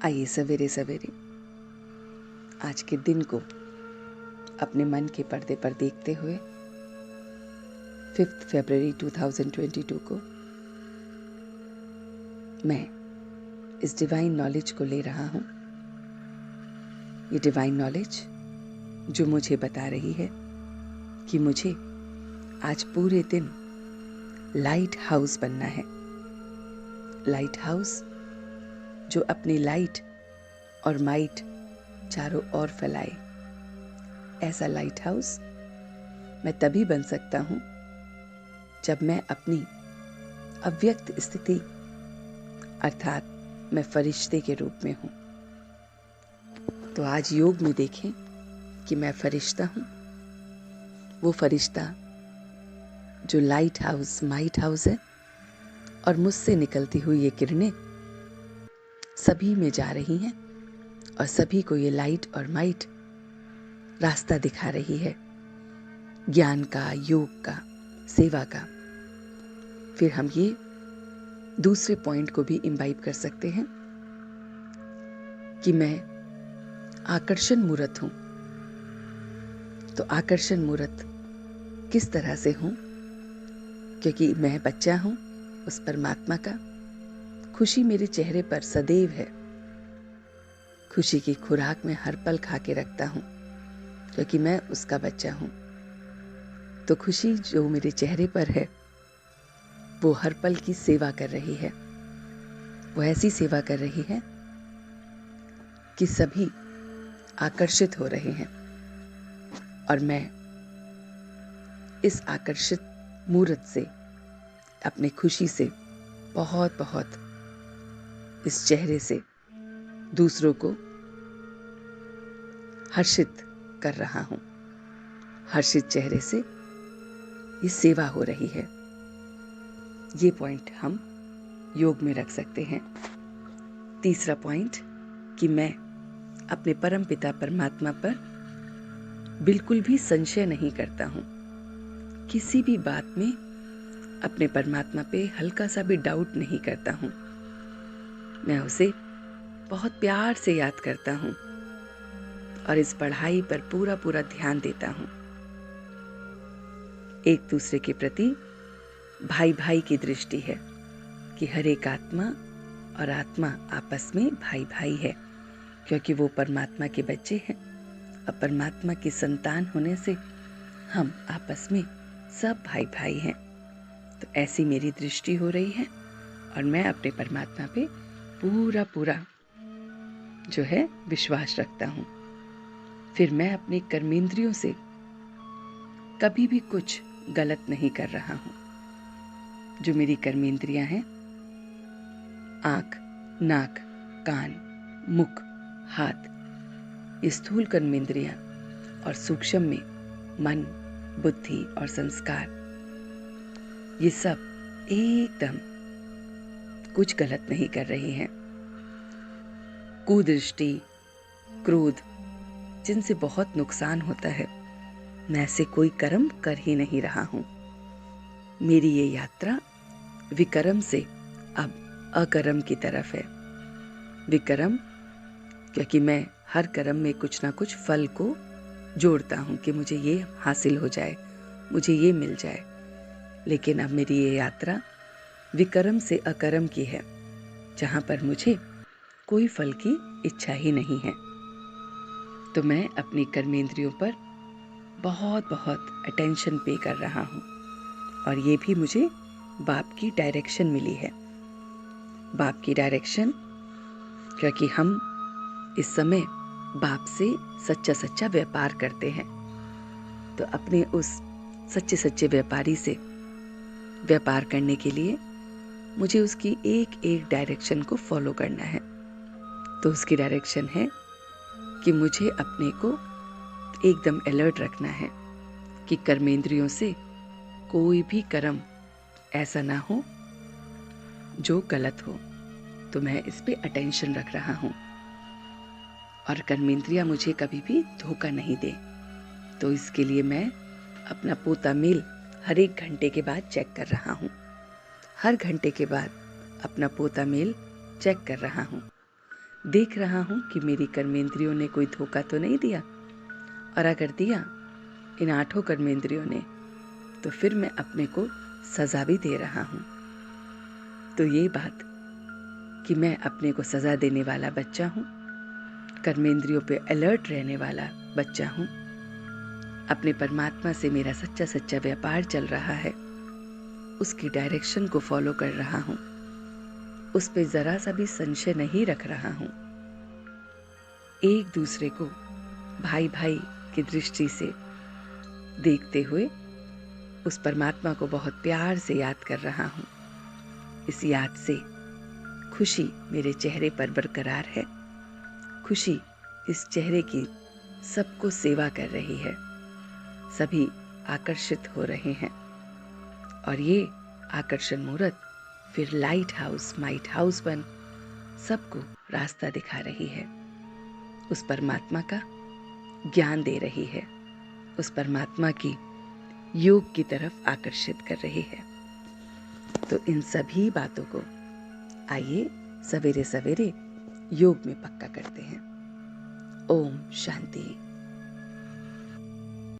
आइए सवेरे सवेरे आज के दिन को अपने मन के पर्दे पर देखते हुए 5 फरवरी 2022 को मैं इस डिवाइन नॉलेज को ले रहा हूँ। ये डिवाइन नॉलेज जो मुझे बता रही है कि मुझे आज पूरे दिन लाइट हाउस बनना है। लाइट हाउस जो अपनी लाइट और माइट चारों ओर फैलाए। ऐसा लाइट हाउस मैं तभी बन सकता हूँ जब मैं अपनी अव्यक्त स्थिति अर्थात मैं फरिश्ते के रूप में हूँ। तो आज योग में देखें कि मैं फरिश्ता हूँ, वो फरिश्ता जो लाइट हाउस माइट हाउस है और मुझसे निकलती हुई ये किरणें सभी में जा रही हैं और सभी को ये लाइट और माइट रास्ता दिखा रही है ज्ञान का, योग का, सेवा का। फिर हम ये दूसरे पॉइंट को भी इम्बाइब कर सकते हैं कि मैं आकर्षण मूर्त हूं। तो आकर्षण मूर्त किस तरह से हूं? क्योंकि मैं बच्चा हूं उस परमात्मा का। खुशी मेरे चेहरे पर सदैव है। खुशी की खुराक में हर पल खा के रखता हूं क्योंकि मैं उसका बच्चा हूं। तो खुशी जो मेरे चेहरे पर है वो हर पल की सेवा कर रही है। वो ऐसी सेवा कर रही है कि सभी आकर्षित हो रहे हैं और मैं इस आकर्षित मूर्त से, अपने खुशी से बहुत बहुत इस चेहरे से दूसरों को हर्षित कर रहा हूं। हर्षित चेहरे से ये सेवा हो रही है। ये पॉइंट हम योग में रख सकते हैं। तीसरा पॉइंट कि मैं अपने परम पिता परमात्मा पर बिल्कुल भी संशय नहीं करता हूं। किसी भी बात में अपने परमात्मा पे हल्का सा भी डाउट नहीं करता हूं। मैं उसे बहुत प्यार से याद करता हूं और इस पढ़ाई पर पूरा पूरा ध्यान देता हूं। एक दूसरे के प्रति भाई भाई की दृष्टि है कि हर एक आत्मा और आत्मा आपस में भाई भाई है क्योंकि वो परमात्मा के बच्चे हैं और परमात्मा की संतान होने से हम आपस में सब भाई भाई हैं। तो ऐसी मेरी दृष्टि हो रही है और मैं अपने परमात्मा पे पूरा पूरा जो है विश्वास रखता हूँ। फिर मैं अपने कर्मेंद्रियों से कभी भी कुछ गलत नहीं कर रहा हूँ। जो मेरी कर्मेंद्रियां हैं, आँख, नाक, कान, मुख, हाथ, ये स्थूल कर्मेंद्रियां और सूक्ष्म में मन, बुद्धि और संस्कार, ये सब एकदम कुछ गलत नहीं कर रही हैं। कुदृष्टि, क्रोध जिनसे बहुत नुकसान होता है, मैं ऐसे कोई कर्म कर ही नहीं रहा हूं। मेरी ये यात्रा विकर्म से अब अकर्म की तरफ है। विकर्म क्योंकि मैं हर कर्म में कुछ ना कुछ फल को जोड़ता हूं कि मुझे ये हासिल हो जाए, मुझे ये मिल जाए। लेकिन अब मेरी ये यात्रा विकर्म से अकर्म की है, जहां पर मुझे कोई फल की इच्छा ही नहीं है। तो मैं अपनी कर्मेंद्रियों पर बहुत बहुत अटेंशन पे कर रहा हूँ और ये भी मुझे बाप की डायरेक्शन मिली है। बाप की डायरेक्शन क्योंकि हम इस समय बाप से सच्चा सच्चा व्यापार करते हैं। तो अपने उस सच्चे सच्चे व्यापारी से व्यापार करने के लिए मुझे उसकी एक एक डायरेक्शन को फॉलो करना है। तो उसकी डायरेक्शन है कि मुझे अपने को एकदम अलर्ट रखना है कि कर्मेंद्रियों से कोई भी कर्म ऐसा ना हो जो गलत हो। तो मैं इस पे अटेंशन रख रहा हूँ और कर्मेंद्रियां मुझे कभी भी धोखा नहीं दे। तो इसके लिए मैं अपना पोता मेल हर 1 घंटे के बाद चेक कर रहा हूँ। हर घंटे के बाद अपना पोता मेल चेक कर रहा हूँ। देख रहा हूँ कि मेरी कर्मेंद्रियों ने कोई धोखा तो नहीं दिया, और अगर दिया इन 8 कर्मेंद्रियों ने, तो फिर मैं अपने को सजा भी दे रहा हूँ। तो ये बात कि मैं अपने को सजा देने वाला बच्चा हूँ, कर्मेंद्रियों पे अलर्ट रहने वाला बच्चा हूँ, अपने परमात्मा से मेरा सच्चा सच्चा व्यापार चल रहा है, उसकी डायरेक्शन को फॉलो कर रहा हूँ, उस पे जरा सा भी संशय नहीं रख रहा हूँ। एक दूसरे को भाई भाई की दृष्टि से देखते हुए उस परमात्मा को बहुत प्यार से याद कर रहा हूँ। इस याद से खुशी मेरे चेहरे पर बरकरार है। खुशी इस चेहरे की सबको सेवा कर रही है, सभी आकर्षित हो रहे हैं, और ये आकर्षण मूर्त फिर लाइट हाउस माइट हाउस बन सबको रास्ता दिखा रही है, उस परमात्मा का ज्ञान दे रही है, उस परमात्मा की योग की तरफ आकर्षित कर रही है। तो इन सभी बातों को आइए सवेरे सवेरे योग में पक्का करते हैं। ओम शांति।